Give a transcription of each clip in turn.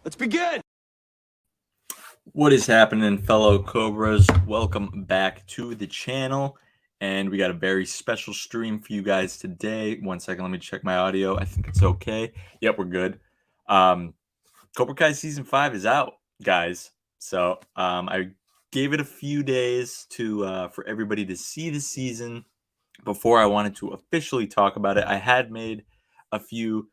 Let's begin! What is happening, fellow Cobras? Welcome back to the channel. And we got a very special stream for you guys today. 1 second, let me check my audio. I think it's okay. Yep, we're good. Cobra Kai Season 5 is out, guys. So I gave it a few days to for everybody to see the season before I wanted to officially talk about it. I had made a few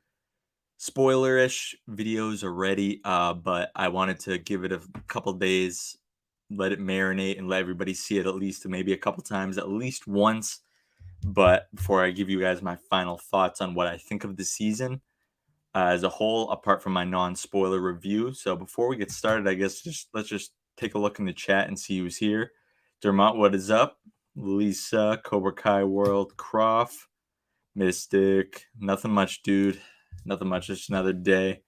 spoiler-ish videos already, but I wanted to give it a couple days, let it marinate, and let everybody see it at least maybe a couple times, at least once. But before I give you guys my final thoughts on what I think of the season as a whole, apart from my non-spoiler review. So before we get started, I guess let's just take a look in the chat and see who's here. Dermot, what is up? Lisa, Cobra Kai World, Croft, Mystic, nothing much, dude. Nothing much, just another day.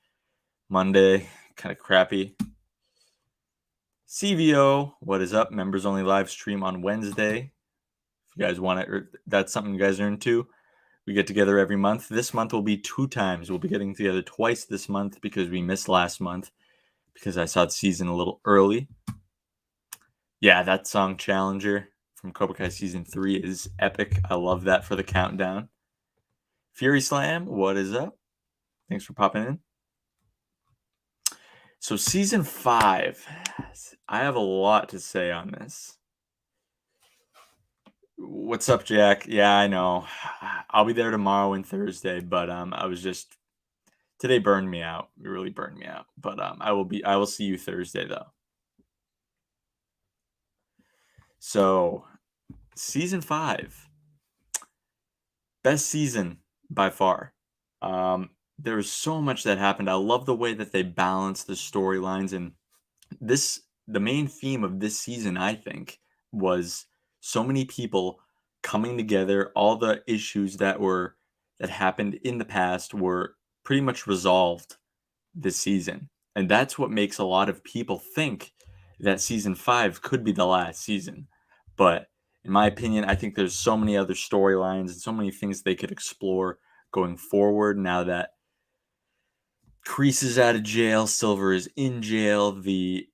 Monday, kind of crappy. CVO, what is up? Members only live stream on Wednesday. If you guys want it, or that's something you guys are into. We get together every month. This month will be 2 times. We'll be getting together twice this month because we missed last month because I saw the season a little early. Yeah, that song Challenger from Cobra Kai Season 3 is epic. I love that for the countdown. Fury Slam, what is up? Thanks for popping in. So Season 5, I have a lot to say on this. What's up, Jack? Yeah, I know. I'll be there tomorrow and Thursday, but I was just today burned me out. It really burned me out. But I will see you Thursday though. So Season 5, best season by far. There was so much that happened. I love the way that they balanced the storylines, and the main theme of this season, I think, was so many people coming together. All the issues that happened in the past were pretty much resolved this season. And that's what makes a lot of people think that Season 5 could be the last season. But in my opinion, I think there's so many other storylines and so many things they could explore going forward now that Kreese is out of jail, Silver is in jail, the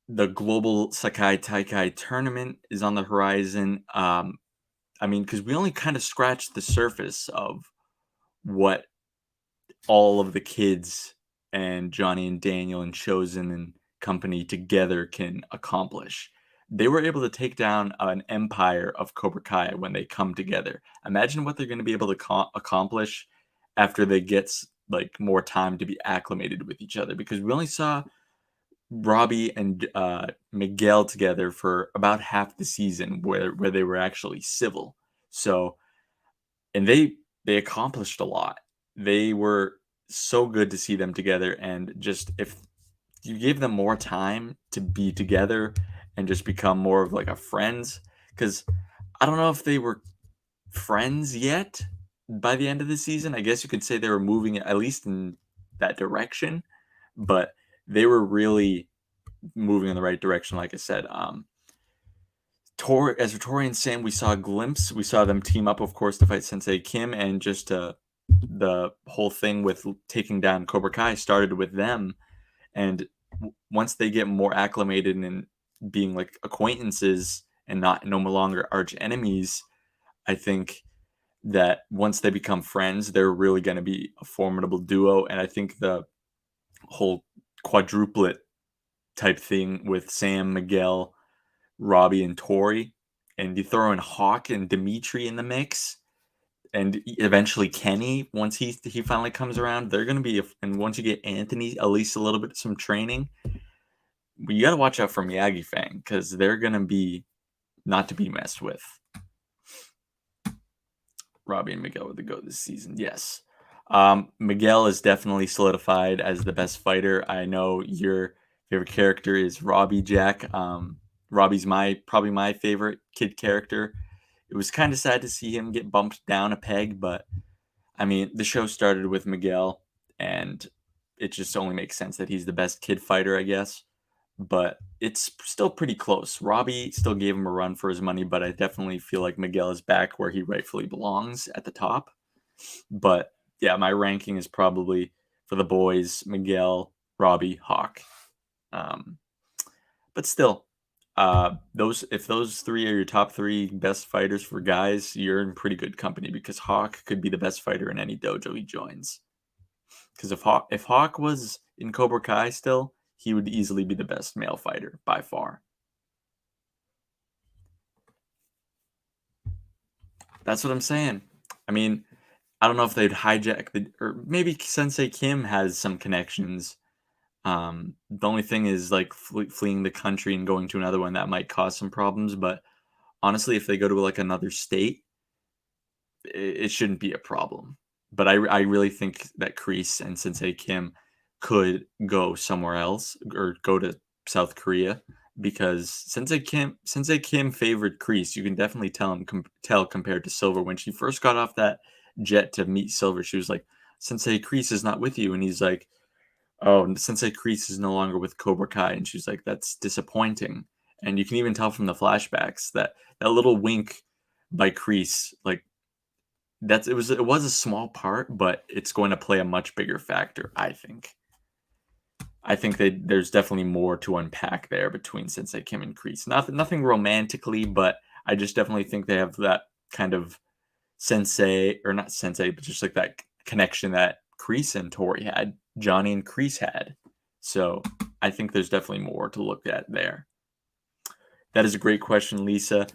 global Sekai Taikai tournament is on the horizon. I mean, because we only kind of scratched the surface of what all of the kids and Johnny and Daniel and Chosen and company together can accomplish. They were able to take down an empire of Cobra Kai when they come together. Imagine what they're going to be able to accomplish after they get like more time to be acclimated with each other, because we only saw Robbie and Miguel together for about half the season where they were actually civil. So, and they accomplished a lot. They were so good to see them together, and just if you gave them more time to be together and just become more of like a friends, because I don't know if they were friends yet by the end of the season. I guess you could say they were moving at least in that direction, but they were really moving in the right direction. Like I said, as for Tori and Sam, we saw a glimpse. We saw them team up, of course, to fight Sensei Kim, and just the whole thing with taking down Cobra Kai started with them. And once they get more acclimated and being like acquaintances and no longer arch enemies, I think that once they become friends, they're really going to be a formidable duo. And I think the whole quadruplet type thing with Sam, Miguel, Robbie, and Tori, and you throw in Hawk and Dimitri in the mix, and eventually Kenny, once he finally comes around, they're going to be, and once you get Anthony, at least a little bit, some training, you got to watch out for Miyagi Fang, because they're going to be not to be messed with. Robbie and Miguel with the go this season, yes. Miguel is definitely solidified as the best fighter. I know your favorite character is Robbie, Jack. Robbie's probably my favorite kid character. It was kind of sad to see him get bumped down a peg, but I mean, the show started with Miguel, and it just only makes sense that he's the best kid fighter, I guess. But it's still pretty close. Robbie still gave him a run for his money, but I definitely feel like Miguel is back where he rightfully belongs, at the top. But yeah, my ranking is probably for the boys, Miguel, Robbie, Hawk. But still, if those three are your top three best fighters for guys, you're in pretty good company because Hawk could be the best fighter in any dojo he joins. Because if Hawk was in Cobra Kai still, he would easily be the best male fighter by far. That's what I'm saying. I mean, I don't know if they'd hijack or maybe Sensei Kim has some connections. The only thing is like fleeing the country and going to another one that might cause some problems. But honestly, if they go to like another state, it shouldn't be a problem. But I really think that Kreese and Sensei Kim could go somewhere else or go to South Korea because Sensei Kim favored Kreese. You can definitely tell compared to Silver when she first got off that jet to meet Silver. She was like, "Sensei Kreese is not with you," and he's like, "Oh, Sensei Kreese is no longer with Cobra Kai," and she's like, "That's disappointing." And you can even tell from the flashbacks that little wink by Kreese, like it was a small part, but it's going to play a much bigger factor, I think. I think that there's definitely more to unpack there between Sensei Kim and Kreese. Nothing romantically, but I just definitely think they have that kind of sensei, or not sensei, but just like that connection that Kreese and Tori had, Johnny and Kreese had. So I think there's definitely more to look at there. That is a great question, Lisa.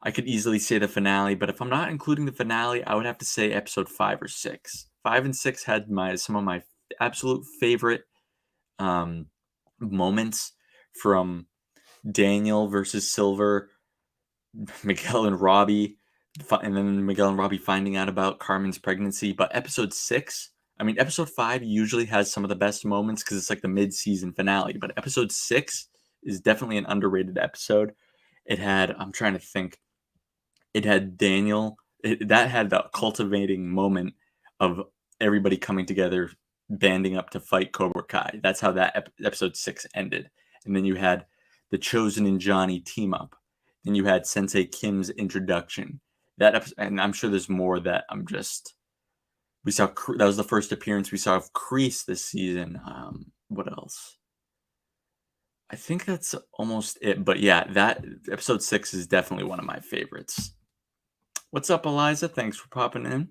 I could easily say the finale, but if I'm not including the finale, I would have to say episode 5 or 6. 5 and 6 had some of my absolute favorite moments, from Daniel versus Silver, Miguel and Robbie, and then Miguel and Robbie finding out about Carmen's pregnancy. But episode 6, I mean, episode 5 usually has some of the best moments because it's like the mid-season finale. But episode 6 is definitely an underrated episode. It had, I'm trying to think, it had Daniel, that had the cultivating moment of everybody coming together, banding up to fight Cobra Kai. That's how that episode 6 ended. And then you had the Chosen and Johnny team up. Then you had Sensei Kim's introduction. And I'm sure there's more that we saw. That was the first appearance we saw of Kreese this season. What else? I think that's almost it. But yeah, that episode 6 is definitely one of my favorites. What's up, Eliza? Thanks for popping in.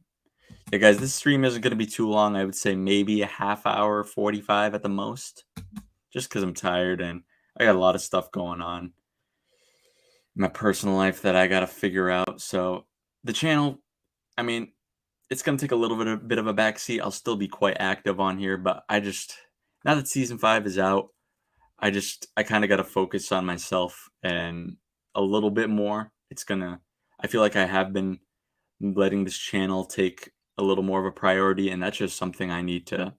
Yeah, guys, this stream isn't going to be too long. I would say maybe a half hour, 45 at the most, just because I'm tired and I got a lot of stuff going on in my personal life that I got to figure out. So the channel, I mean, it's going to take a little bit of a backseat. I'll still be quite active on here, but now that season 5 is out, I kind of got to focus on myself and a little bit more. I feel like I have been letting this channel take a little more of a priority, and that's just something I need to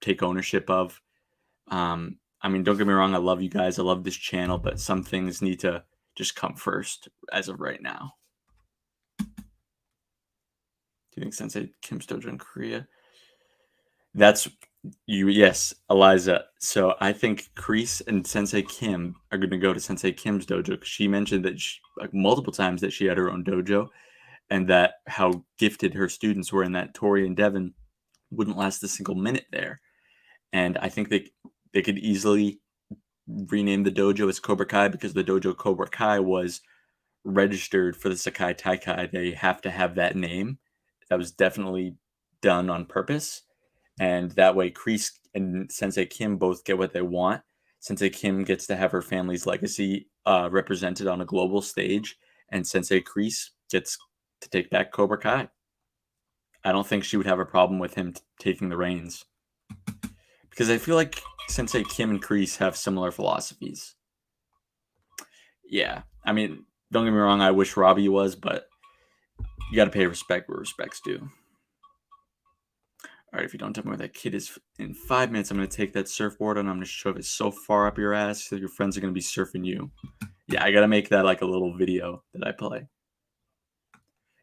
take ownership of. I mean, don't get me wrong, I love you guys, I love this channel, but some things need to just come first as of right now. Do you think Sensei Kim's dojo in Korea? Yes, Eliza. So I think Kreese and Sensei Kim are going to go to Sensei Kim's dojo because she mentioned that multiple times that she had her own dojo, and that how gifted her students were, and that Tori and Devin wouldn't last a single minute there. And I think they could easily rename the dojo as Cobra Kai because the dojo Cobra Kai was registered for the Sekai Taikai. They have to have that name. That was definitely done on purpose. And that way, Kreese and Sensei Kim both get what they want. Sensei Kim gets to have her family's legacy represented on a global stage, and Sensei Kreese gets to take back Cobra Kai. I don't think she would have a problem with him taking the reins, because I feel like Sensei Kim and Kreese have similar philosophies. Yeah, I mean, don't get me wrong, I wish Robbie was, but you got to pay respect where respect's due. All right, if you don't tell me where that kid is in 5 minutes, I'm going to take that surfboard and I'm going to shove it so far up your ass that your friends are going to be surfing you. Yeah, I got to make that like a little video that I play.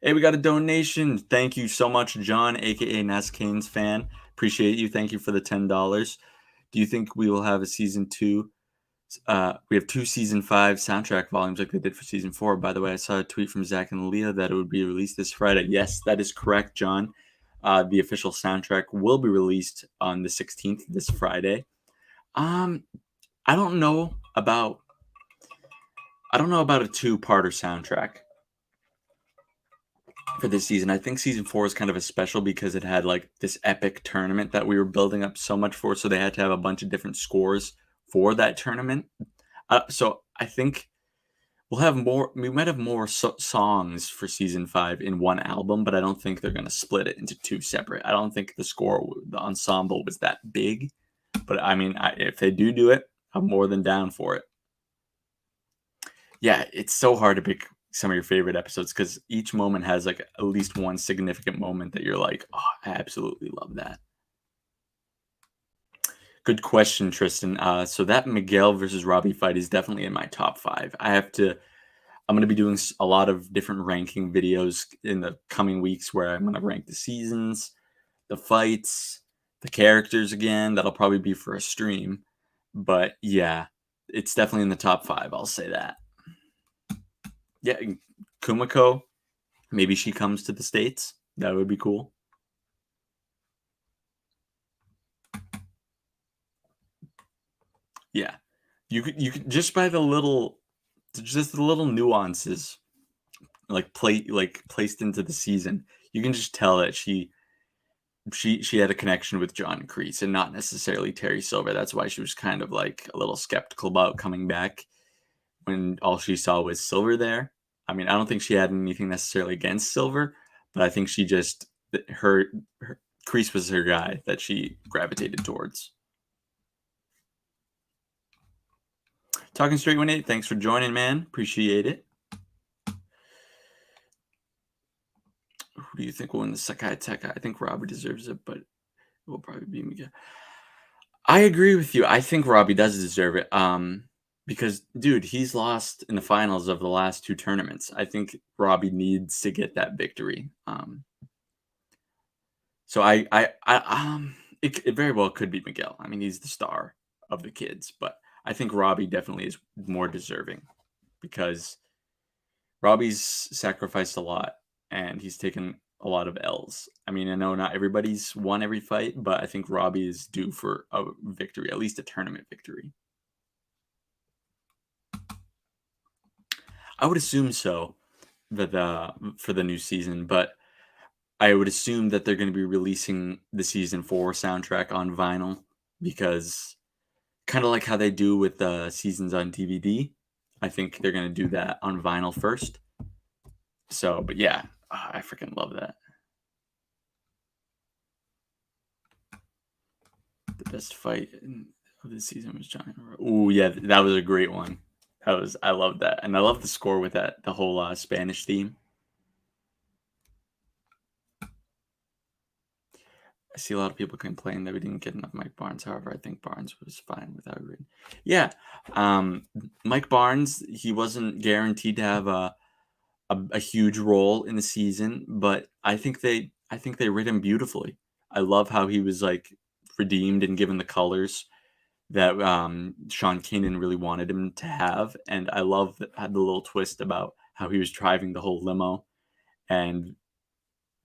Hey, we got a donation. Thank you so much, John, a.k.a. Nas Kane's fan. Appreciate you. Thank you for the $10. Do you think we will have a season 2? We have 2 season 5 soundtrack volumes like they did for season 4. By the way, I saw a tweet from Zach and Leah that it would be released this Friday. Yes, that is correct, John. The official soundtrack will be released on the 16th, this Friday. I don't know about a two-parter soundtrack for this season. I think season 4 is kind of a special because it had like this epic tournament that we were building up so much for, so they had to have a bunch of different scores for that tournament. So I think we might have more songs for season 5 in one album, but I don't think they're going to split it into two separate. I don't think the ensemble was that big, but I mean, if they do it, I'm more than down for it. Yeah, it's so hard to pick some of your favorite episodes because each moment has like at least one significant moment that you're like, oh, I absolutely love that. Good question, Tristan. So that Miguel versus Robbie fight is definitely in my top 5. I'm going to be doing a lot of different ranking videos in the coming weeks where I'm going to rank the seasons, the fights, the characters again. That'll probably be for a stream. But yeah, it's definitely in the top 5. I'll say that. Yeah, Kumiko, maybe she comes to the States. That would be cool. Yeah, you could just by the little nuances, like placed into the season, you can just tell that she had a connection with John Kreese and not necessarily Terry Silver. That's why she was kind of like a little skeptical about coming back when all she saw was Silver there. I mean, I don't think she had anything necessarily against Silver, but I think she just her Kreese was her guy that she gravitated towards. Talking Straight 18, thanks for joining, man. Appreciate it. Who do you think will win the Sekai Tech? I think Robbie deserves it, but it will probably be Miguel. I agree with you. I think Robbie does deserve it. Because dude, he's lost in the finals of the last 2 tournaments. I think Robbie needs to get that victory. So it very well could be Miguel. I mean, he's the star of the kids, but I think Robbie definitely is more deserving because Robbie's sacrificed a lot and he's taken a lot of L's. I mean, I know not everybody's won every fight, but I think Robbie is due for a victory, at least a tournament victory. I would assume so for the new season, but I would assume that they're going to be releasing the season 4 soundtrack on vinyl because kind of like how they do with the seasons on DVD. I think they're going to do that on vinyl first. So, but yeah, I freaking love that. The best fight of the season was Johnny. Oh yeah, that was a great one. I love that, and I love the score with that, the whole Spanish theme. I see a lot of people complain that we didn't get enough Mike Barnes. However, I think Barnes was fine without Reed. Yeah, Mike Barnes, he wasn't guaranteed to have a huge role in the season, but I think they rid him beautifully. I love how he was like redeemed and given the colors that Sean Kanan really wanted him to have, and I love that had the little twist about how he was driving the whole limo, and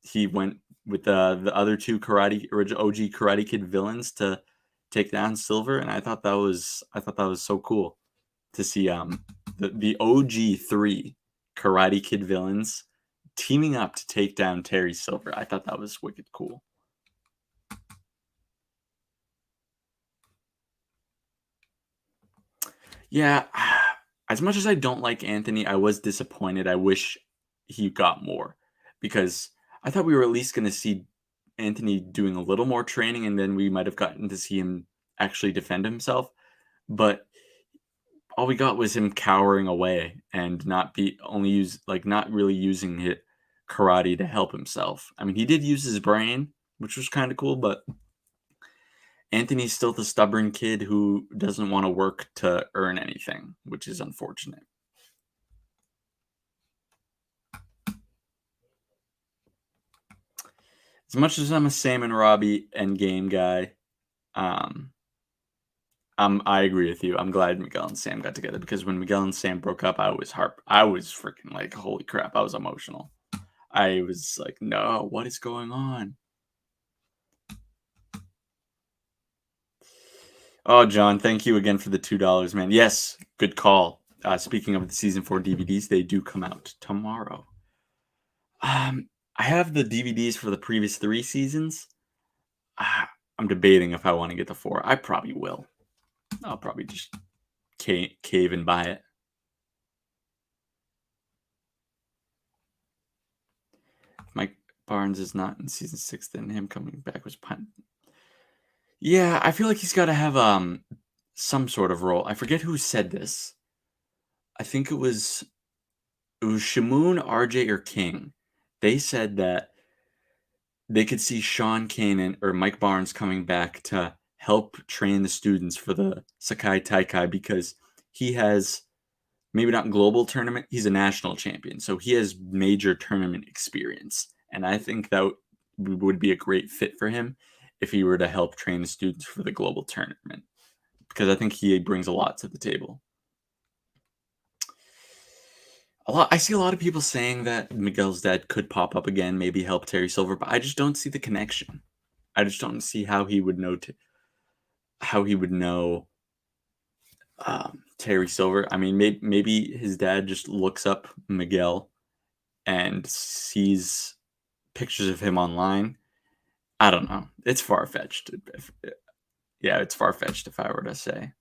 he went with the other 2 OG Karate Kid villains to take down Silver, and I thought that was so cool to see the OG 3 Karate Kid villains teaming up to take down Terry Silver. I thought that was wicked cool. Yeah, as much as I don't like Anthony, I was disappointed. I wish he got more because I thought we were at least going to see Anthony doing a little more training, and then we might have gotten to see him actually defend himself. But all we got was him cowering away and not really using it karate to help himself. I mean, he did use his brain, which was kind of cool, but Anthony's still the stubborn kid who doesn't want to work to earn anything, which is unfortunate. As much as I'm a Sam and Robbie endgame guy, I agree with you. I'm glad Miguel and Sam got together because when Miguel and Sam broke up, I was freaking like, holy crap, I was emotional. I was like, no, what is going on? Oh, John, thank you again for the $2, man. Yes, good call. Speaking of the season 4 DVDs, they do come out tomorrow. I have the DVDs for the previous 3 seasons. I'm debating if I want to get the 4. I probably will. I'll probably just cave and buy it. Mike Barnes is not in season 6, then him coming back was punt. Yeah, I feel like he's got to have some sort of role. I forget who said this. I think it was Shamoon, RJ, or King. They said that they could see Sean Kanan or Mike Barnes coming back to help train the students for the Sakai Taikai because he has maybe not global tournament, he's a national champion. So he has major tournament experience. And I think that would be a great fit for him if he were to help train the students for the global tournament because I think he brings a lot to the table. I see a lot of people saying that Miguel's dad could pop up again, maybe help Terry Silver, but I just don't see the connection. I just don't see how he would know Terry Silver. I mean, maybe his dad just looks up Miguel and sees pictures of him online. I don't know. It's far fetched. Yeah, it's far fetched if I were to say.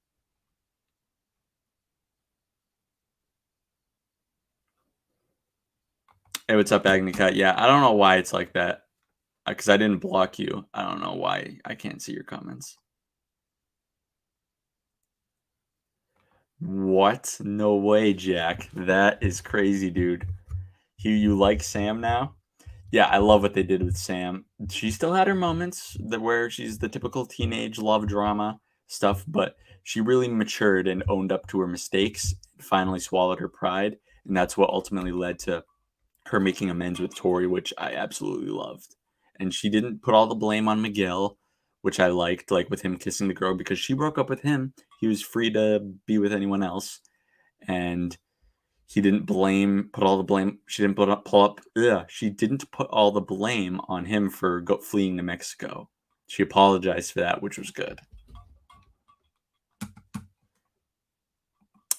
Hey, what's up, Agni Cut? Yeah, I don't know why it's like that. Because I didn't block you. I don't know why I can't see your comments. What? No way, Jack. That is crazy, dude. You like Sam now? Yeah, I love what they did with Sam. She still had her moments where she's the typical teenage love drama stuff, but she really matured and owned up to her mistakes, finally swallowed her pride, and that's what ultimately led to her making amends with Tori, which I absolutely loved. And she didn't put all the blame on Miguel, which I liked, like with him kissing the girl, because she broke up with him. He was free to be with anyone else. And he didn't put all the blame. She didn't she didn't put all the blame on him for fleeing to Mexico. She apologized for that, which was good.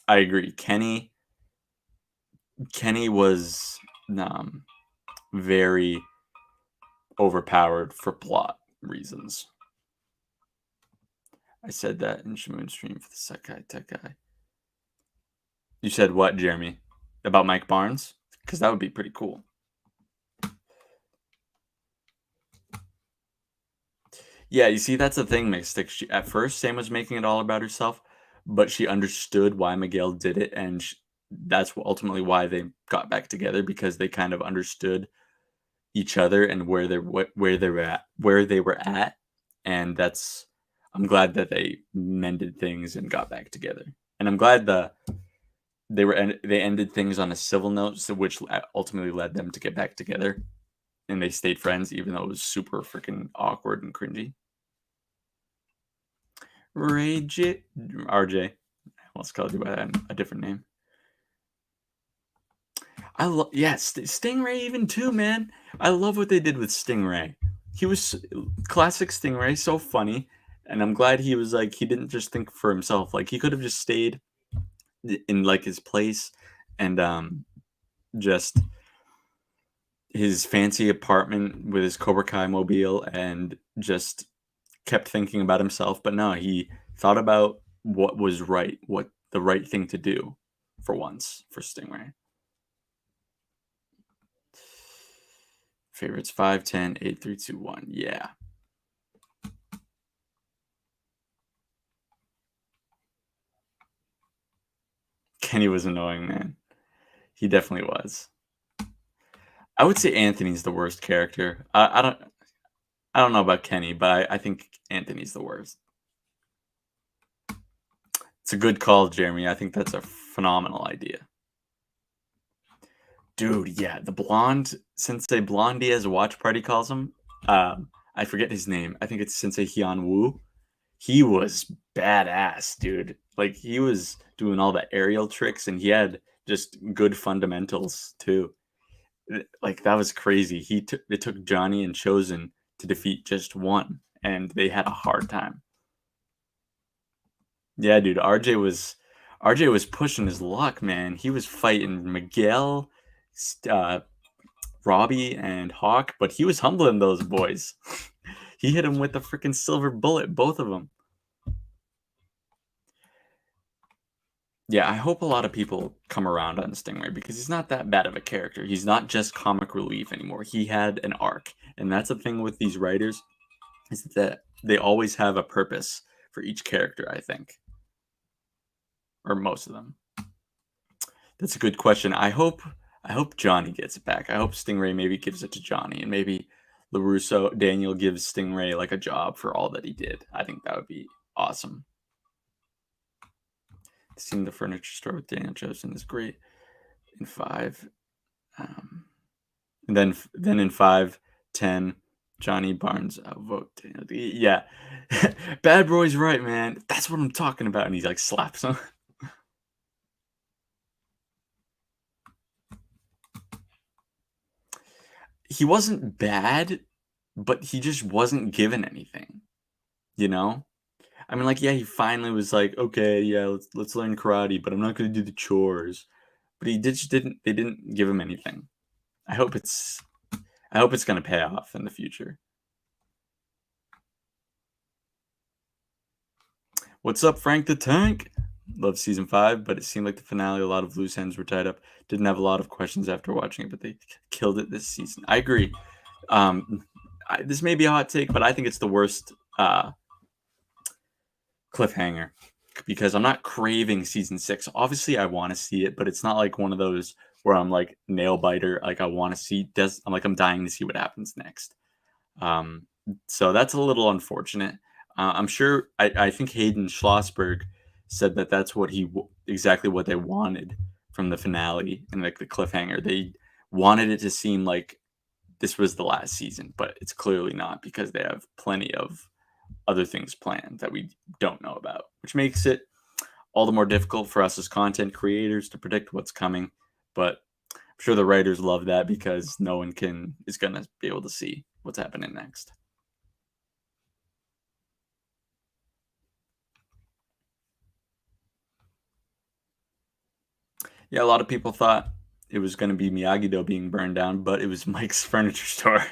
I agree. Kenny was very overpowered for plot reasons. I said that in Shamoon stream for the Sakai Tech guy. You said what, Jeremy? About Mike Barnes? Because that would be pretty cool. Yeah, you see, that's the thing, Mystic. At first, Sam was making it all about herself, but she understood why Miguel did it, and that's ultimately why they got back together because they kind of understood each other and where they were at, and I'm glad that they mended things and got back together, and I'm glad they ended things on a civil note, which ultimately led them to get back together, and they stayed friends even though it was super freaking awkward and cringy. RJ, let's call you by a different name. I love Stingray even too, man. I love what they did with Stingray. He was classic Stingray, so funny, and I'm glad he was like he didn't just think for himself. Like he could have just stayed in like his place and just his fancy apartment with his Cobra Kai mobile and just kept thinking about himself. But no, he thought about what was right, what the right thing to do for once for Stingray. Favorites 5, 10, 8, 3, 2, 1. Yeah. Kenny was annoying, man. He definitely was. I would say Anthony's the worst character. I don't know about Kenny, but I think Anthony's the worst. It's a good call, Jeremy. I think that's a phenomenal idea. Dude, yeah, the blonde Sensei Blondie, as a watch party calls him. I forget his name. I think it's Sensei Hyun Woo. He was badass, dude. Like he was doing all the aerial tricks, and he had just good fundamentals too. Like that was crazy. It took Johnny and Chosen to defeat just one, and they had a hard time. Yeah, dude, RJ was pushing his luck, man. He was fighting Miguel, Robbie, and Hawk, but he was humbling those boys. He hit him with the freaking silver bullet, both of them. Yeah, I hope a lot of people come around on Stingray because he's not that bad of a character. He's not just comic relief anymore. He had an arc, and that's the thing with these writers is that they always have a purpose for each character, I think, or most of them. That's a good question. I hope Johnny gets it back. I hope Stingray maybe gives it to Johnny, and maybe LaRusso Daniel gives Stingray like a job for all that he did. I think that would be awesome. Seeing the furniture store with Daniel Joseph is great. In 5, and then in 5, 10, Johnny Barnes vote Daniel. Yeah, Bad Boy's right, man. That's what I'm talking about. And he like slaps him. He wasn't bad, but he just wasn't given anything. You know? I mean, like, yeah, he finally was like, okay, yeah, let's learn karate, but I'm not gonna do the chores. But he just didn't. They didn't give him anything. I hope it's. I hope it's gonna pay off in the future. What's up, Frank the Tank? Love season 5, but it seemed like the finale, a lot of loose ends were tied up. Didn't have a lot of questions after watching it, but they killed it this season. I agree. This may be a hot take, but I think it's the worst cliffhanger because I'm not craving season 6. Obviously, I want to see it, but it's not like one of those where I'm like nail biter. Like I want to see. I'm dying to see what happens next. So that's a little unfortunate. I'm sure. I think Hayden Schlossberg said that that's what exactly what they wanted from the finale and like the cliffhanger. They wanted it to seem like this was the last season, but it's clearly not because they have plenty of other things planned that we don't know about, which makes it all the more difficult for us as content creators to predict what's coming. But I'm sure the writers love that because no one is gonna be able to see what's happening next. Yeah, a lot of people thought it was going to be Miyagi-Do being burned down, but it was Mike's furniture store.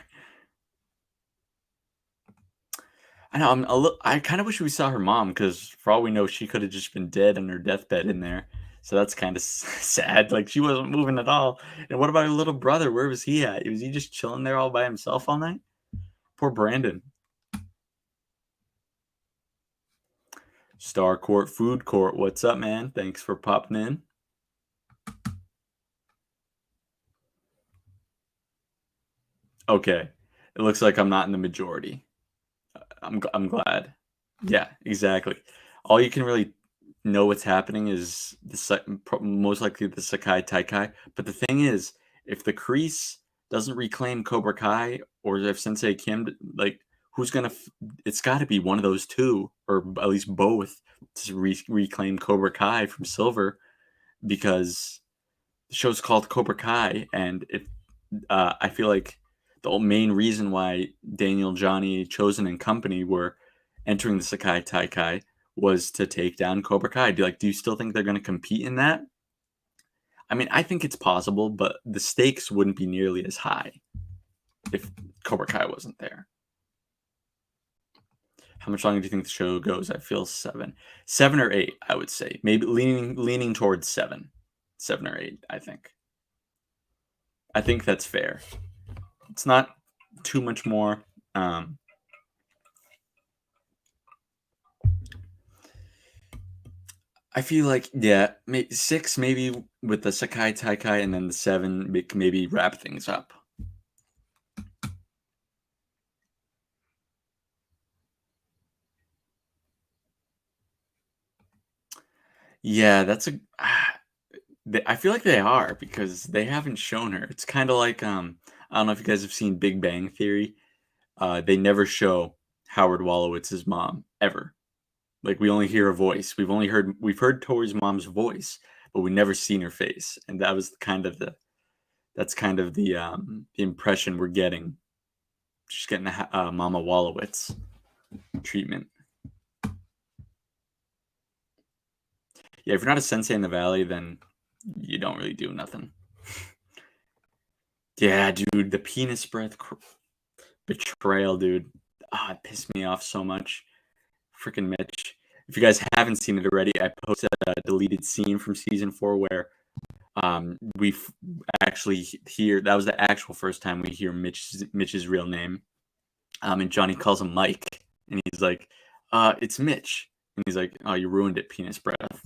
I know. I kind of wish we saw her mom because, for all we know, she could have just been dead on her deathbed in there. So that's kind of sad. Like she wasn't moving at all. And what about her little brother? Where was he at? Was he just chilling there all by himself all night? Poor Brandon. Star Court Food Court. What's up, man? Thanks for popping in. Okay. It looks like I'm not in the majority. I'm glad. Yeah, exactly. All you can really know what's happening is most likely the Sakai Taikai. But the thing is, if the Kreese doesn't reclaim Cobra Kai, or if Sensei Kim, like, who's gonna? It's got to be one of those two, or at least both, to reclaim Cobra Kai from Silver, because the show's called Cobra Kai, and I feel like the main reason why Daniel, Johnny, Chosen, and company were entering the Sakai Taikai was to take down Cobra Kai. Do you still think they're going to compete in that? I mean, I think it's possible, but the stakes wouldn't be nearly as high if Cobra Kai wasn't there. How much longer do you think the show goes? I feel 7 or 8. I would say maybe leaning towards 7 or 8. I think that's fair. It's not too much more. I feel like, yeah, 6 maybe with the Sakai Taikai, and then the 7 maybe wrap things up. Yeah, I feel like they are because they haven't shown her. It's kind of like I don't know if you guys have seen Big Bang Theory. They never show Howard Wolowitz's mom ever. Like we only hear a voice. We've heard Tori's mom's voice, but we never seen her face, and that's kind of the impression we're getting. She's getting a Mama Wolowitz treatment. Yeah, if you're not a sensei in the valley, then you don't really do nothing. Yeah, dude, the penis breath betrayal, dude. It pissed me off so much. Freaking Mitch. If you guys haven't seen it already, I posted a deleted scene from season 4 where we actually hear, that was the actual first time we hear Mitch's real name. And Johnny calls him Mike, and he's like, "It's Mitch," and he's like, "Oh, you ruined it, penis breath."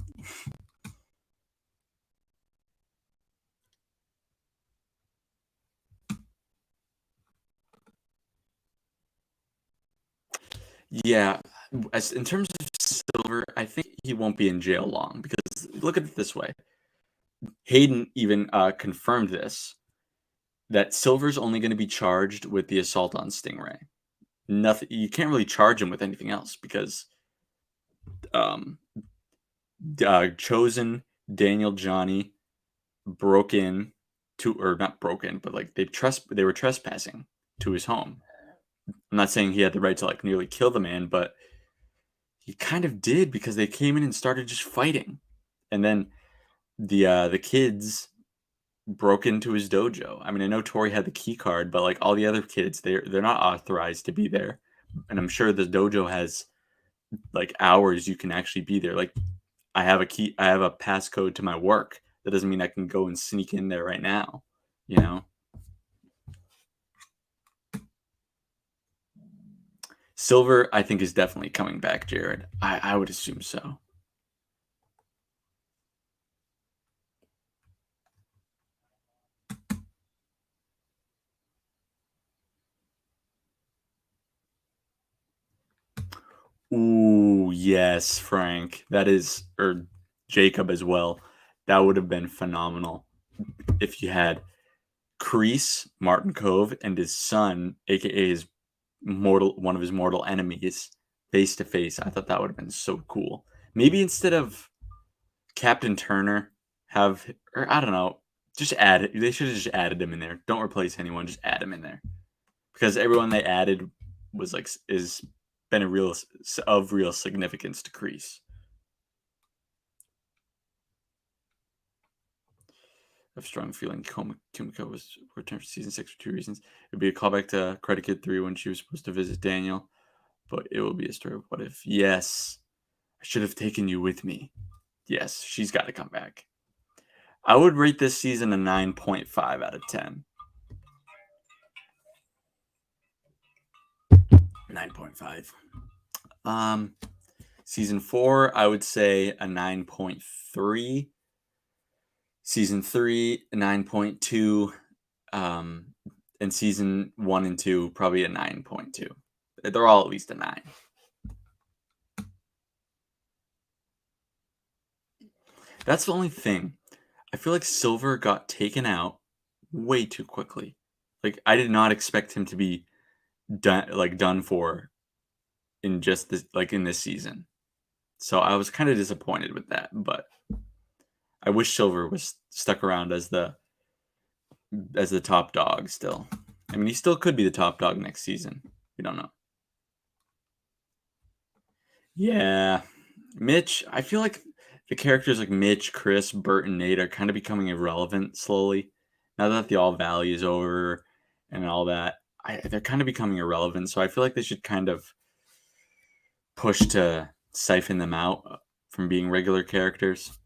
Yeah, in terms of Silver, I think he won't be in jail long because look at it this way: Hayden even confirmed this, that Silver's only going to be charged with the assault on Stingray. Nothing. You can't really charge him with anything else because um, Chosen, Daniel, Johnny broke in to, or not broke in, but like they were trespassing to his home. I'm not saying he had the right to like nearly kill the man, but he kind of did because they came in and started just fighting, and then the kids broke into his dojo. I mean, I know Tori had the key card, but like all the other kids, they're not authorized to be there, and I'm sure the dojo has like hours you can actually be there. Like I have a key, I have a passcode to my work. That doesn't mean I can go and sneak in there right now, you know. Silver, I think, is definitely coming back, Jared. I would assume so. Ooh, yes, Frank. That is, or Jacob as well. That would have been phenomenal if you had Kreese, Martin Cove, and his son, aka his one of his mortal enemies, face to face. I thought that would have been so cool. Maybe instead of Captain Turner, have, or I don't know, just add it. They should have just added him in there. Don't replace anyone. Just add him in there because everyone they added was like is been a real of real significance to Kreese. I have a strong feeling Kumiko was returned for season 6 for 2 reasons. It would be a callback to Karate Kid 3 when she was supposed to visit Daniel, but it will be a story of what if. Yes, I should have taken you with me. Yes, she's got to come back. I would rate this season a 9.5 out of 10. 9.5. Season 4, I would say a 9.3. Season 3, a 9.2. And season 1 and 2, probably a 9.2. They're all at least a 9. That's the only thing. I feel like Silver got taken out way too quickly. Like I did not expect him to be done for in just this, like in this season. So I was kind of disappointed with that, but I wish Silver was stuck around as the top dog still. I mean, he still could be the top dog next season. We don't know. Yeah. Mitch, I feel like the characters like Mitch, Chris, Bert, and Nate are kind of becoming irrelevant slowly. Now that the All Valley is over and all that, they're kind of becoming irrelevant. So I feel like they should kind of push to siphon them out from being regular characters.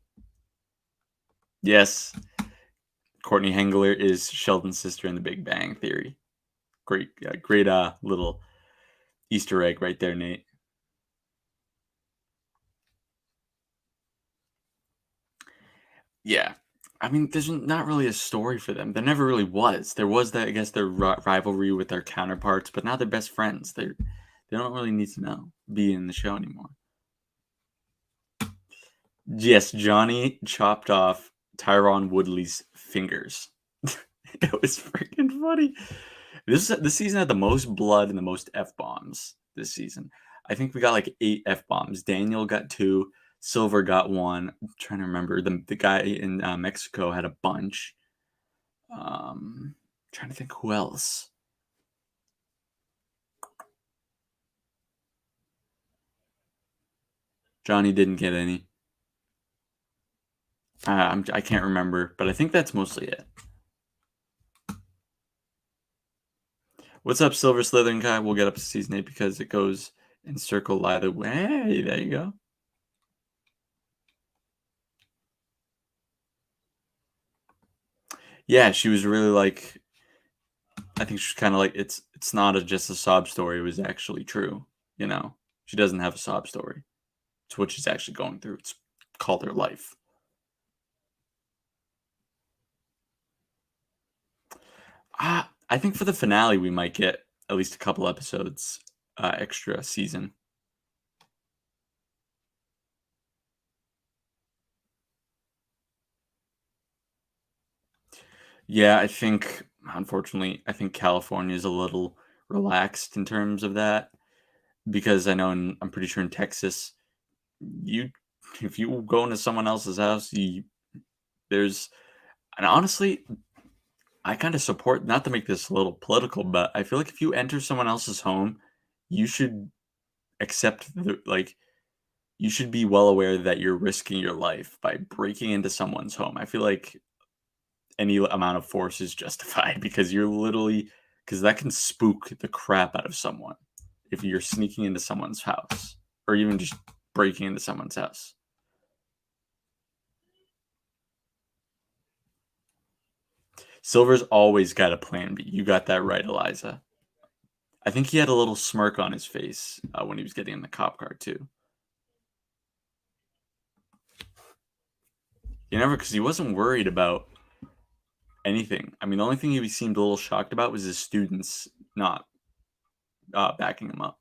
Yes, Courtney Hengler is Sheldon's sister in The Big Bang Theory. Great, great little Easter egg right there, Nate. Yeah. I mean, there's not really a story for them. There never really was. There was that, I guess, their rivalry with their counterparts, but now they're best friends. They don't really need to be in the show anymore. Yes, Johnny chopped off Tyron Woodley's fingers. It was freaking funny. This season had the most blood and the most F bombs this season. I think we got like 8 F bombs. Daniel got 2. Silver got 1. I'm trying to remember. The guy in Mexico had a bunch. Trying to think who else. Johnny didn't get any. I can't remember, but I think that's mostly it. What's up, Silver Slytherin Kai? We'll get up to season 8 because it goes in circle either way. Hey, there you go. Yeah, she was really like, I think she's kind of like, it's not just a sob story. It was actually true. You know, she doesn't have a sob story. It's what she's actually going through. It's called her life. I think for the finale, we might get at least a couple episodes extra season. Yeah, I think, unfortunately, I think California is a little relaxed in terms of that because I know I'm pretty sure in Texas, you if you go into someone else's house, there's and honestly, I kind of support, not to make this a little political, but I feel like if you enter someone else's home, you should accept you should be well aware that you're risking your life by breaking into someone's home. I feel like any amount of force is justified because you're literally because that can spook the crap out of someone if you're sneaking into someone's house or even just breaking into someone's house. Silver's always got a plan B. You got that right, Eliza. I think he had a little smirk on his face when he was getting in the cop car too. You never, because he wasn't worried about anything. I mean, the only thing he seemed a little shocked about was his students not backing him up.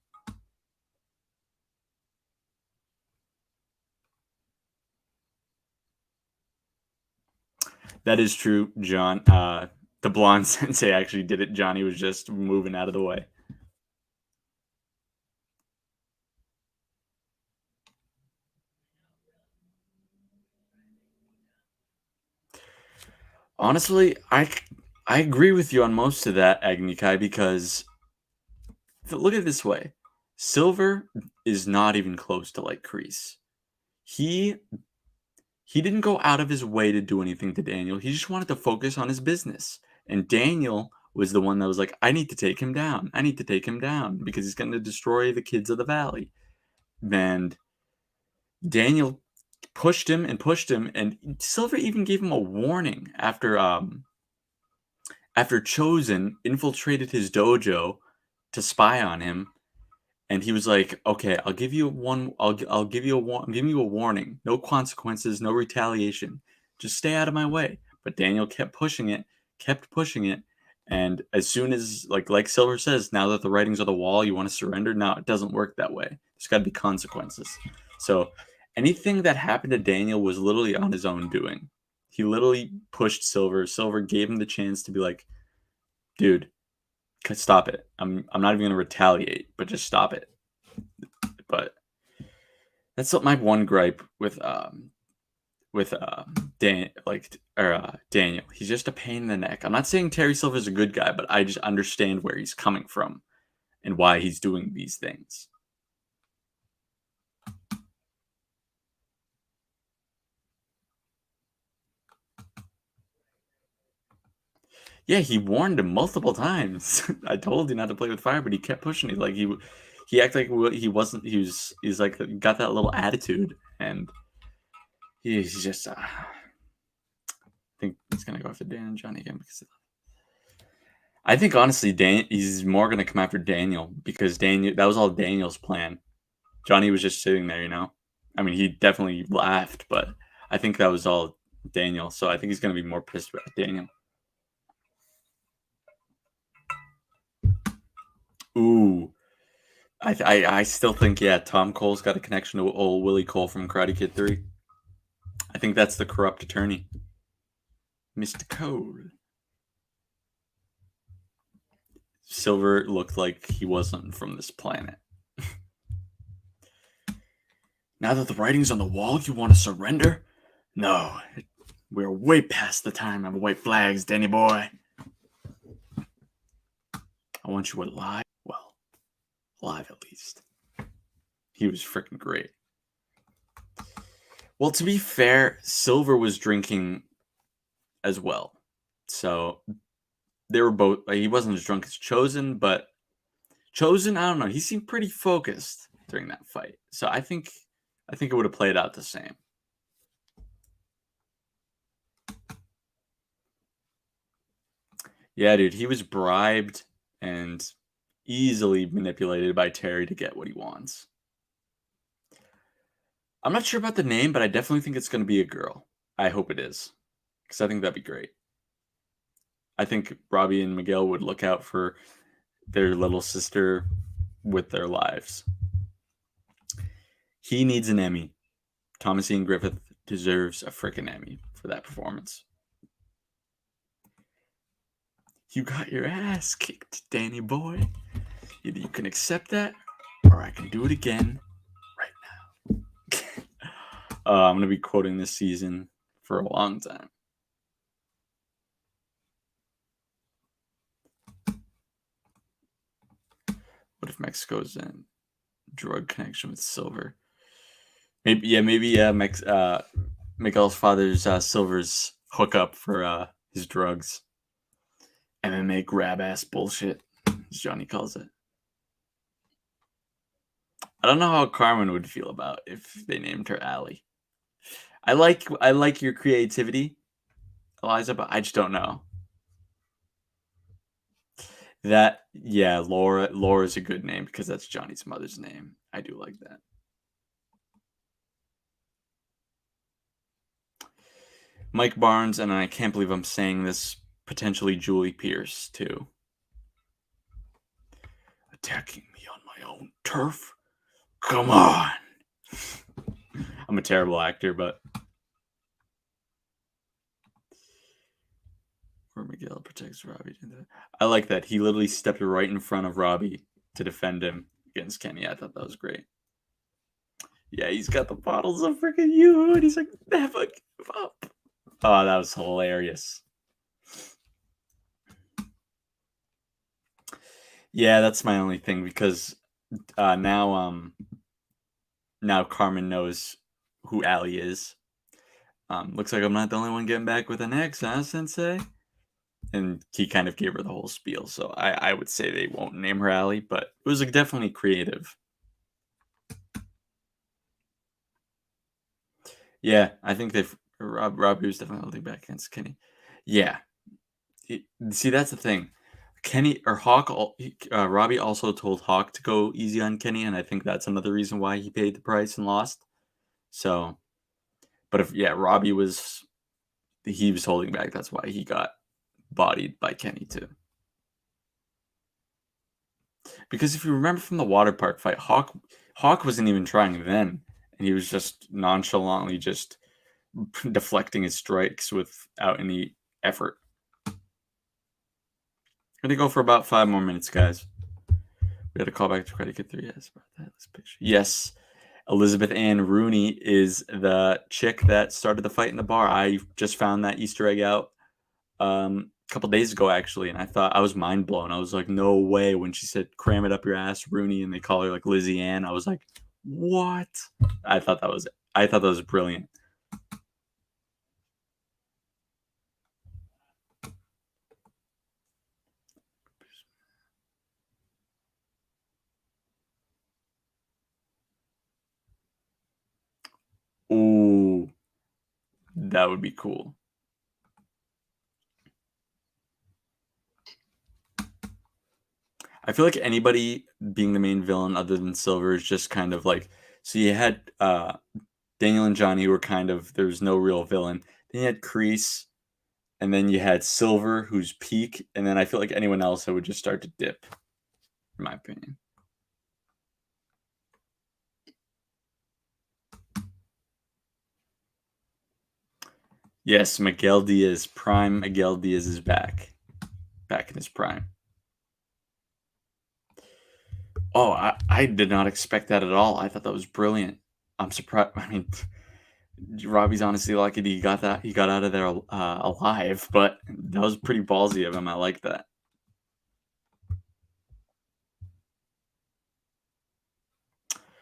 That is true, John. The blonde sensei actually did it. Johnny was just moving out of the way. Honestly, I agree with you on most of that, Agni Kai, because look at it this way. Silver is not even close to like Kreese. He he didn't go out of his way to do anything to Daniel. He just wanted to focus on his business. And Daniel was the one that was like, I need to take him down. I need to take him down because he's going to destroy the kids of the valley. And Daniel pushed him, and Silver even gave him a warning after Chosen infiltrated his dojo to spy on him, and he was like, "Okay, I'll give you one. I'll give you I'm giving you a warning. No consequences, no retaliation. Just stay out of my way." But Daniel kept pushing it, and as soon as like Silver says, now that the writing's on the wall, you want to surrender. Now it doesn't work that way. There's got to be consequences. So anything that happened to Daniel was literally on his own doing. He literally pushed Silver. Silver gave him the chance to be like, "Dude, stop it. I'm not even gonna retaliate, but just stop it." But that's my one gripe with Daniel. He's just a pain in the neck. I'm not saying Terry Silver's a good guy, but I just understand where he's coming from and why he's doing these things. Yeah, he warned him multiple times. I told you not to play with fire, but he kept pushing it. Like he acted like he wasn't. He's like got that little attitude, and he's just. I think he's gonna go after Dan and Johnny again because I think honestly, he's more gonna come after Daniel because Daniel that was all Daniel's plan. Johnny was just sitting there, you know. I mean, he definitely laughed, but I think that was all Daniel. So I think he's gonna be more pissed about Daniel. Ooh, I still think yeah, Tom Cole's got a connection to old Willie Cole from Karate Kid 3. I think that's the corrupt attorney, Mr. Cole. Silver looked like he wasn't from this planet. Now that the writing's on the wall, you want to surrender? No, we're way past the time of white flags, Danny boy. I want you alive. Well, alive at least. He was freaking great. Well, to be fair, Silver was drinking as well. So they were both, he wasn't as drunk as Chosen, but Chosen, I don't know, he seemed pretty focused during that fight. So I think it would have played out the same. Yeah, dude, he was bribed and easily manipulated by Terry to get what he wants. I'm not sure about the name, but I definitely think it's going to be a girl. I hope it is, because I think that'd be great. I think Robbie and Miguel would look out for their little sister with their lives. He needs an Emmy. Thomas Ian Griffith deserves a frickin' Emmy for that performance. You got your ass kicked, Danny boy. Either you can accept that, or I can do it again right now. I'm going to be quoting this season for a long time. What if Mexico's in drug connection with Silver? Maybe Miguel's father's Silver's hookup for his drugs. MMA grab ass bullshit, as Johnny calls it. I don't know how Carmen would feel about if they named her Allie. I like your creativity, Eliza, but I just don't know. Laura's a good name because that's Johnny's mother's name. I do like that. Mike Barnes, and I can't believe I'm saying this, potentially Julie Pierce, too. Attacking me on my own turf? Come on! I'm a terrible actor, but... Where Miguel protects Robbie. I like that. He literally stepped right in front of Robbie to defend him against Kenny. I thought that was great. Yeah, he's got the bottles of freaking you, and he's like, never give up. Oh, that was hilarious. Yeah, that's my only thing, because now Carmen knows who Allie is. Looks like I'm not the only one getting back with an ex, huh, Sensei? And he kind of gave her the whole spiel, so I would say they won't name her Allie, but it was definitely creative. Yeah, I think Robbie was definitely holding back against Kenny. Yeah. See, that's the thing. Kenny or Robbie also told Hawk to go easy on Kenny, and I think that's another reason why he paid the price and lost. So, but Robbie was holding back. That's why he got bodied by Kenny too. Because if you remember from the water park fight, Hawk wasn't even trying then, and he was just nonchalantly just deflecting his strikes without any effort. I'm gonna go for about 5 more minutes, guys. We got to call back to Credit Kid 3. Yes, about that. Let's picture. Yes, Elizabeth Ann Rooney is the chick that started the fight in the bar. I just found that Easter egg out a couple days ago, actually, and I thought, I was mind blown. I was like, no way. When she said "cram it up your ass, Rooney," and they call her like Lizzie Ann, I was like, what? I thought that was brilliant. Ooh, that would be cool. I feel like anybody being the main villain other than Silver is just kind of like, so you had Daniel and Johnny who were kind of, there's no real villain. Then you had Kreese, and then you had Silver, who's peak, and then I feel like anyone else that would just start to dip, in my opinion. Yes, Miguel Diaz, prime Miguel Diaz is back in his prime. Oh, I did not expect that at all. I thought that was brilliant. I'm surprised. I mean, Robbie's honestly lucky he got out of there alive, but that was pretty ballsy of him. I like that.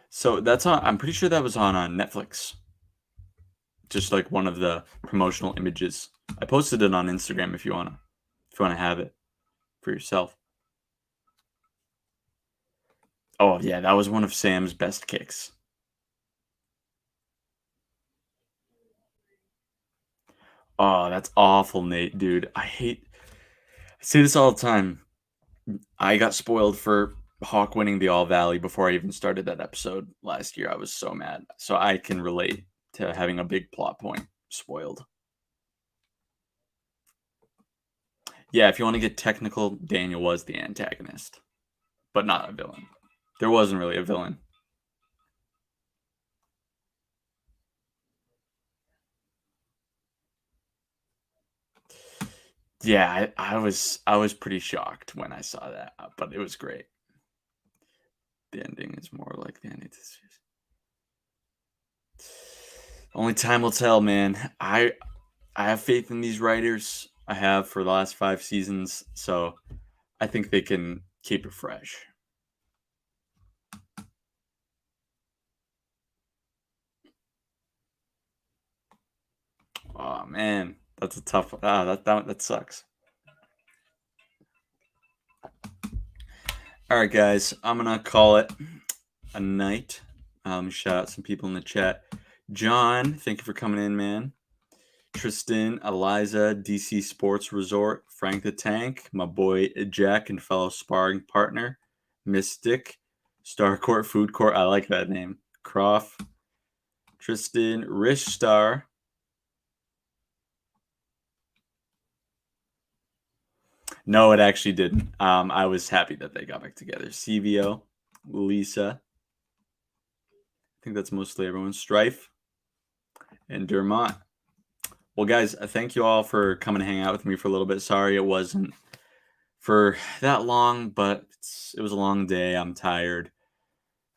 So that's on. I'm pretty sure that was on Netflix. just like one of the promotional images. I posted it on Instagram if you wanna have it for yourself. Oh yeah, that was one of Sam's best kicks. Oh, that's awful, Nate, dude. I say this all the time. I got spoiled for Hawk winning the All Valley before I even started that episode last year. I was so mad. So I can relate to having a big plot point spoiled. Yeah, if you want to get technical, Daniel was the antagonist, but not a villain. There wasn't really a villain. Yeah, I was pretty shocked when I saw that, but it was great. The ending is more like the ending. Only time will tell, man. I have faith in these writers. I have for the last 5 seasons, so I think they can keep it fresh. Oh man, that's a tough. That sucks. All right, guys, I'm gonna call it a night. Shout out some people in the chat. John, thank you for coming in, man. Tristan, Eliza, DC Sports Resort, Frank the Tank, my boy Jack and fellow sparring partner, Mystic, Star Court Food Court. I like that name. Croft, Tristan, Rish Star. No, it actually didn't. I was happy that they got back together. CVO, Lisa. I think that's mostly everyone. Strife and Dermot. Well, guys, thank you all for coming to hang out with me for a little bit. Sorry it wasn't for that long, but it was a long day. I'm tired.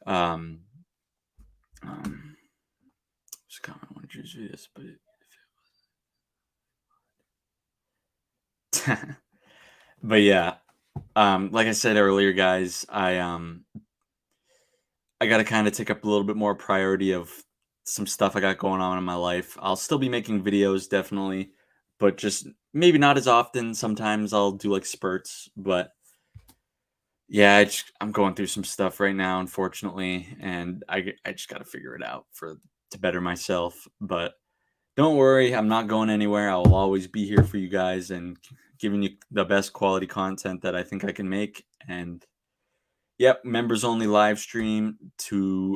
Just comment on choose this, but but yeah, like I said earlier, guys, I got to kind of take up a little bit more priority of some stuff I got going on in my life. I'll still be making videos, definitely, but just maybe not as often. Sometimes I'll do like spurts, but yeah, I'm going through some stuff right now, unfortunately, and I just got to figure it out to better myself. But don't worry, I'm not going anywhere. I will always be here for you guys and giving you the best quality content that I think I can make. And yep, members only live stream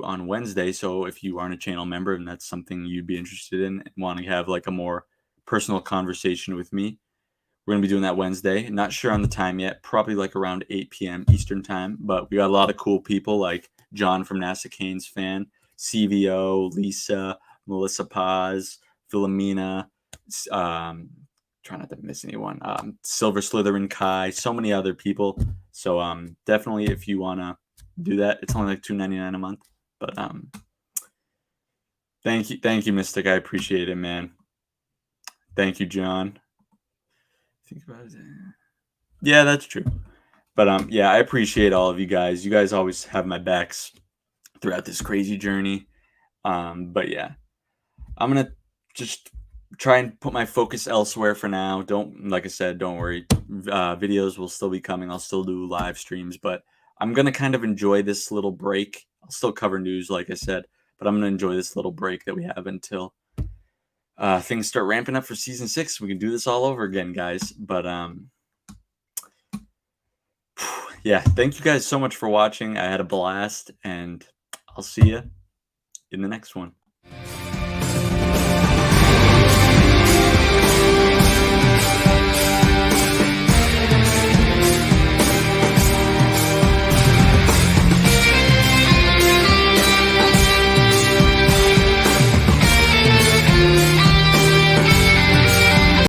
on Wednesday. So if you aren't a channel member and that's something you'd be interested in and want to have like a more personal conversation with me, we're going to be doing that Wednesday. Not sure on the time yet, probably like around 8 p.m. Eastern time. But we got a lot of cool people like John from NASA Canes fan, CVO, Lisa, Melissa Paz, Filomena, try not to miss anyone, Silver Slytherin Kai, so many other people. So definitely if you want to do that, it's only like $2.99 a month. But thank you, Mystic. I appreciate it, man. Thank you, John. Think about it. Yeah, that's true. But yeah, I appreciate all of you guys. You guys always have my backs throughout this crazy journey. But yeah, I'm gonna just try and put my focus elsewhere for now. Like I said, don't worry. Videos will still be coming. I'll still do live streams, but I'm gonna kind of enjoy this little break. I'll still cover news, like I said, but I'm gonna enjoy this little break that we have until things start ramping up for season 6. We can do this all over again, guys. But yeah, thank you guys so much for watching. I had a blast, and I'll see you in the next one.